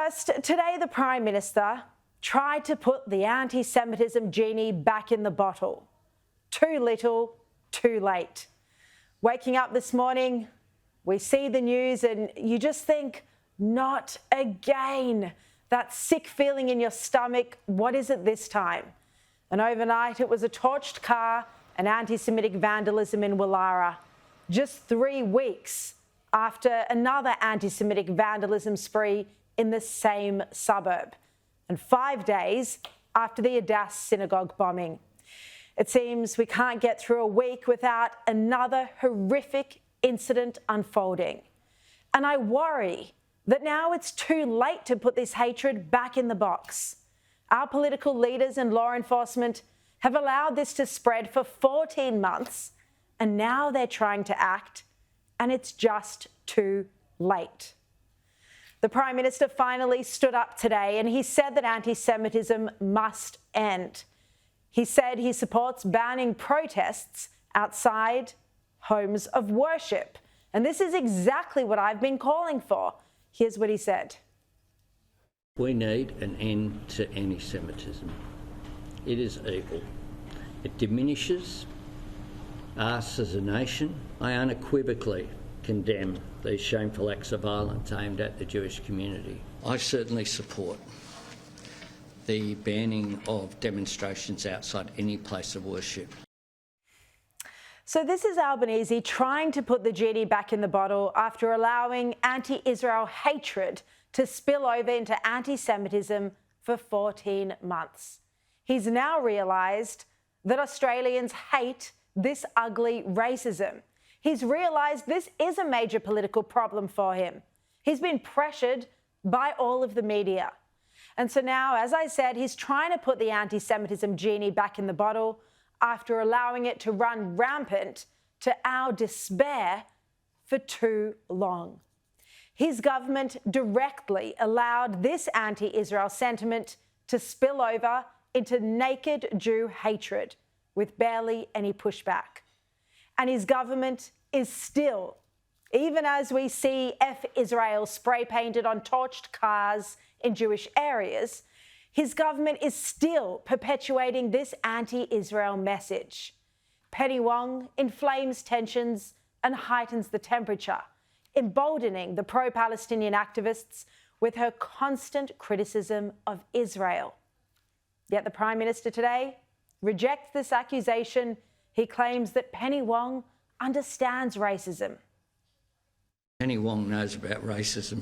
first, today the Prime Minister tried to put the anti-Semitism genie back in the bottle. Too little, too late. Waking up this morning, we see the news and you just think, not again. That sick feeling in your stomach, what is it this time? And overnight it was a torched car and anti-Semitic vandalism in Woollahra. Just 3 weeks after another anti-Semitic vandalism spree in the same suburb. And 5 days after the Adass synagogue bombing. It seems we can't get through a week without another horrific incident unfolding. And I worry that now it's too late to put this hatred back in the box. Our political leaders and law enforcement have allowed this to spread for 14 months, and now they're trying to act, and it's just too late. The Prime Minister finally stood up today and he said that anti-Semitism must end. He said he supports banning protests outside homes of worship. And this is exactly what I've been calling for. Here's what he said. We need an end to anti-Semitism. It is evil. It diminishes us as a nation. I unequivocally condemn these shameful acts of violence aimed at the Jewish community. I certainly support the banning of demonstrations outside any place of worship. So this is Albanese trying to put the genie back in the bottle after allowing anti-Israel hatred to spill over into anti-Semitism for 14 months. He's now realised that Australians hate this ugly racism. He's realised this is a major political problem for him. He's been pressured by all of the media. And so now, as I said, he's trying to put the anti-Semitism genie back in the bottle after allowing it to run rampant to our despair for too long. His government directly allowed this anti-Israel sentiment to spill over into naked Jew hatred with barely any pushback. And his government is still, even as we see F Israel spray painted on torched cars in Jewish areas, his government is still perpetuating this anti-Israel message. Penny Wong inflames tensions and heightens the temperature, emboldening the pro-Palestinian activists with her constant criticism of Israel. Yet the Prime Minister today rejects this accusation. He claims that Penny Wong understands racism. Penny Wong knows about racism.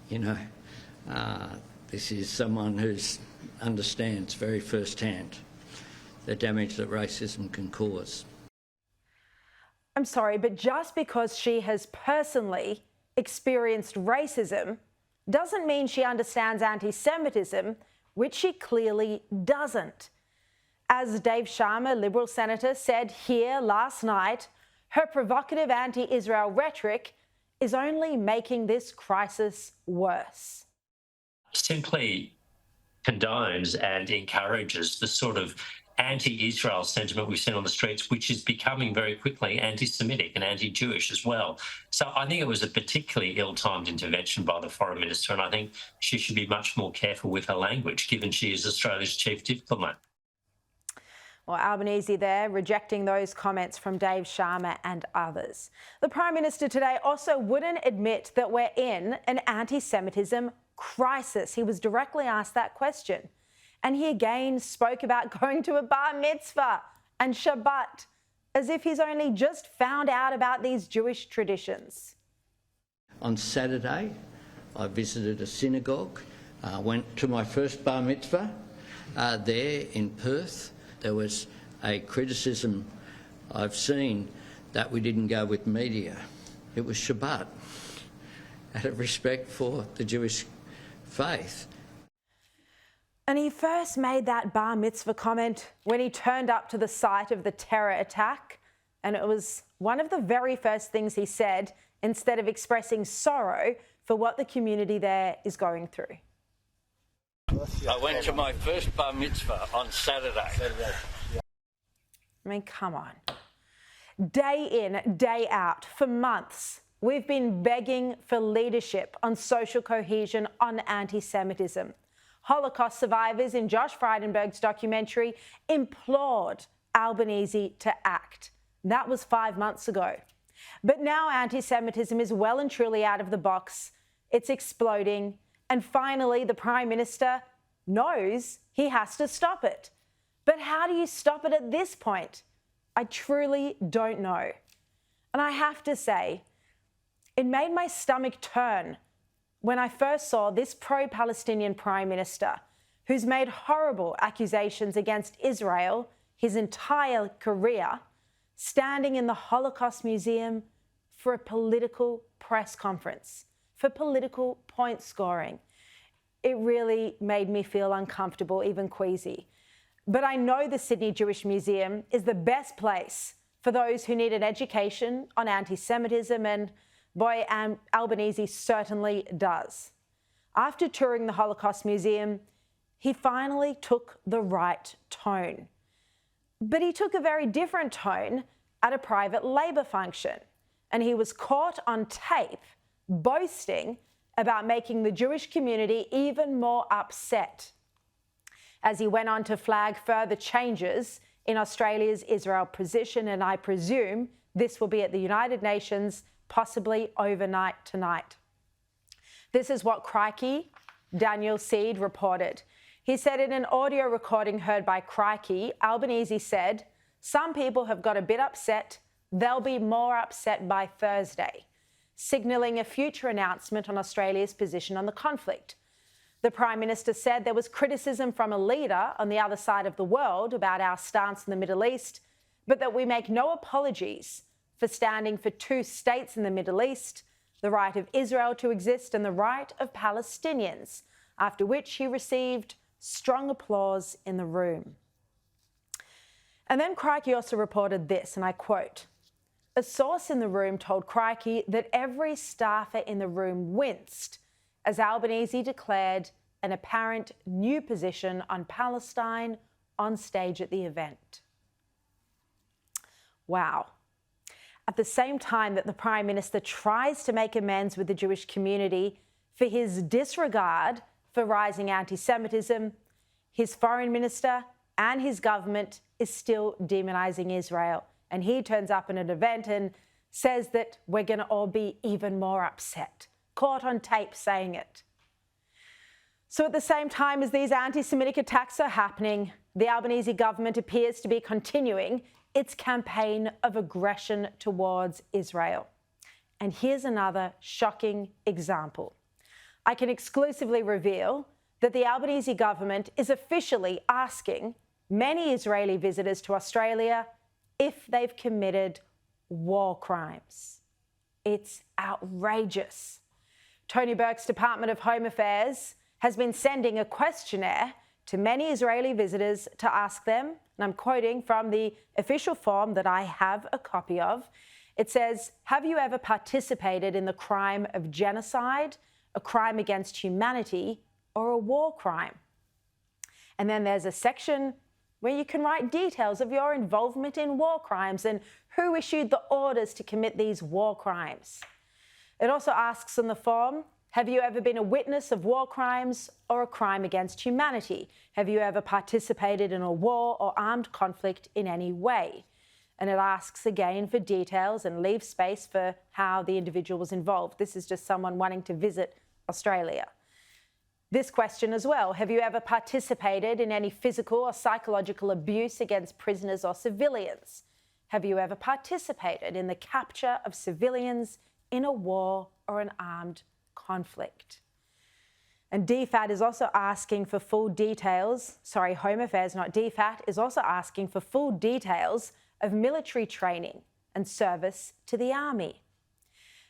You know, this is someone who understands very first-hand the damage that racism can cause. I'm sorry, but just because she has personally experienced racism doesn't mean she understands anti-Semitism, which she clearly doesn't. As Dave Sharma, Liberal Senator, said here last night, her provocative anti-Israel rhetoric is only making this crisis worse. Simply condones and encourages the sort of anti-Israel sentiment we've seen on the streets, which is becoming very quickly anti-Semitic and anti-Jewish as well. So I think it was a particularly ill-timed intervention by the Foreign Minister, and I think she should be much more careful with her language, given she is Australia's chief diplomat. Well, Albanese there rejecting those comments from Dave Sharma and others. The Prime Minister today also wouldn't admit that we're in an anti-Semitism crisis. He was directly asked that question. And he again spoke about going to a bar mitzvah and Shabbat, as if he's only just found out about these Jewish traditions. On Saturday, I visited a synagogue, went to my first bar mitzvah there in Perth. There was a criticism I've seen that we didn't go with media. It was Shabbat, out of respect for the Jewish faith. And he first made that bar mitzvah comment when he turned up to the site of the terror attack. And it was one of the very first things he said, instead of expressing sorrow for what the community there is going through. I went to my first bar mitzvah on Saturday. I mean, come on. Day in, day out, for months, we've been begging for leadership on social cohesion on anti-Semitism. Holocaust survivors in Josh Frydenberg's documentary implored Albanese to act. That was 5 months ago. But now anti-Semitism is well and truly out of the box. It's exploding. And finally, the Prime Minister knows he has to stop it. But how do you stop it at this point? I truly don't know. And I have to say, it made my stomach turn when I first saw this pro-Palestinian Prime Minister, who's made horrible accusations against Israel his entire career, standing in the Holocaust Museum for a political press conference, for political point scoring. It really made me feel uncomfortable, even queasy. But I know the Sydney Jewish Museum is the best place for those who need an education on anti-Semitism, and boy, Albanese certainly does. After touring the Holocaust Museum, he finally took the right tone. But he took a very different tone at a private Labor function, and he was caught on tape boasting about making the Jewish community even more upset, as he went on to flag further changes in Australia's Israel position, and I presume this will be at the United Nations, possibly overnight tonight. This is what Crikey Daniel Seed reported. He said in an audio recording heard by Crikey, Albanese said, "Some people have got a bit upset. They'll be more upset by Thursday," signalling a future announcement on Australia's position on the conflict. The Prime Minister said there was criticism from a leader on the other side of the world about our stance in the Middle East, but that we make no apologies for standing for two states in the Middle East, the right of Israel to exist and the right of Palestinians, after which he received strong applause in the room. And then Crikey also reported this, and I quote, "A source in the room told Crikey that every staffer in the room winced as Albanese declared an apparent new position on Palestine on stage at the event." Wow. At the same time that the Prime Minister tries to make amends with the Jewish community for his disregard for rising anti-Semitism, his Foreign Minister and his government is still demonising Israel. And he turns up in an event and says that we're going to all be even more upset. Caught on tape saying it. So at the same time as these anti-Semitic attacks are happening, the Albanese government appears to be continuing its campaign of aggression towards Israel. And here's another shocking example. I can exclusively reveal that the Albanese government is officially asking many Israeli visitors to Australia if they've committed war crimes. It's outrageous. Tony Burke's Department of Home Affairs has been sending a questionnaire to many Israeli visitors to ask them, and I'm quoting from the official form that I have a copy of. It says, "Have you ever participated in the crime of genocide, a crime against humanity, or a war crime?" And then there's a section where you can write details of your involvement in war crimes and who issued the orders to commit these war crimes. It also asks in the form, have you ever been a witness of war crimes or a crime against humanity? Have you ever participated in a war or armed conflict in any way? And it asks again for details and leaves space for how the individual was involved. This is just someone wanting to visit Australia. This question as well, have you ever participated in any physical or psychological abuse against prisoners or civilians? Have you ever participated in the capture of civilians in a war or an armed conflict? And DFAT is also asking for full details, Home Affairs, not DFAT, is also asking for full details of military training and service to the army.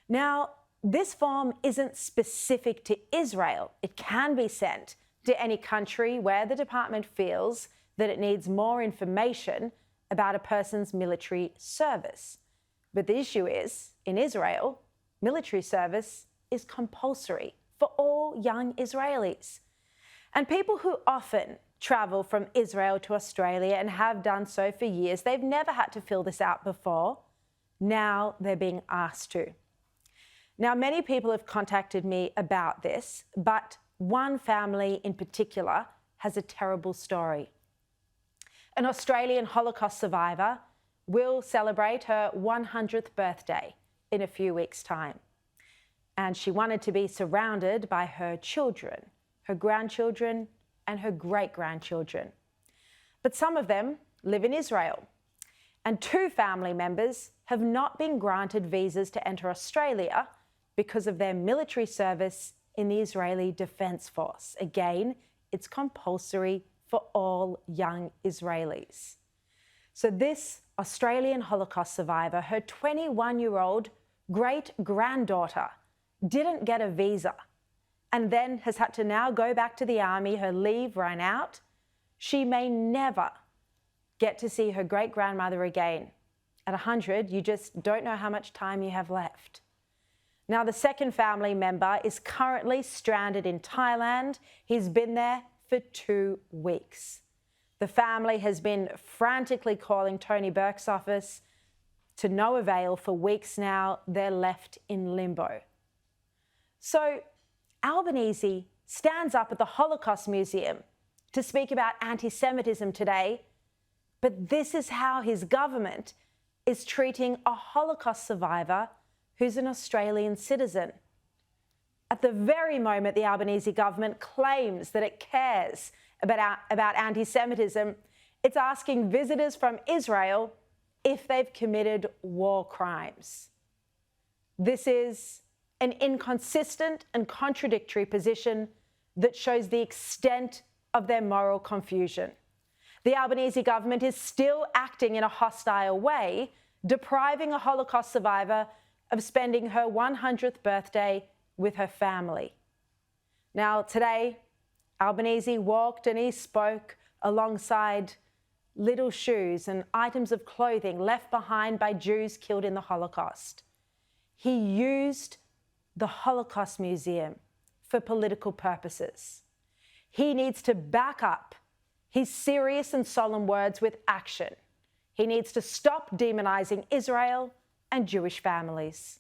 Now, this form isn't specific to Israel. It can be sent to any country where the department feels that it needs more information about a person's military service. But the issue is, in Israel, military service is compulsory for all young Israelis. And people who often travel from Israel to Australia and have done so for years, they've never had to fill this out before. Now they're being asked to. Now, many people have contacted me about this, but one family in particular has a terrible story. An Australian Holocaust survivor will celebrate her 100th birthday in a few weeks' time. And she wanted to be surrounded by her children, her grandchildren, and her great-grandchildren. But some of them live in Israel, and 2 family members have not been granted visas to enter Australia because of their military service in the Israeli Defence Force. Again, it's compulsory for all young Israelis. So this Australian Holocaust survivor, her 21-year-old great-granddaughter, didn't get a visa and then has had to now go back to the army. Her leave ran out. She may never get to see her great-grandmother again. At 100, you just don't know how much time you have left. Now, the second family member is currently stranded in Thailand. He's been there for 2 weeks. The family has been frantically calling Tony Burke's office to no avail for weeks now. They're left in limbo. So Albanese stands up at the Holocaust Museum to speak about anti-Semitism today, but this is how his government is treating a Holocaust survivor who's an Australian citizen. At the very moment the Albanese government claims that it cares about anti-Semitism, it's asking visitors from Israel if they've committed war crimes. This is an inconsistent and contradictory position that shows the extent of their moral confusion. The Albanese government is still acting in a hostile way, depriving a Holocaust survivor of spending her 100th birthday with her family. Now, today, Albanese walked and he spoke alongside little shoes and items of clothing left behind by Jews killed in the Holocaust. He used the Holocaust Museum for political purposes. He needs to back up his serious and solemn words with action. He needs to stop demonizing Israel and Jewish families.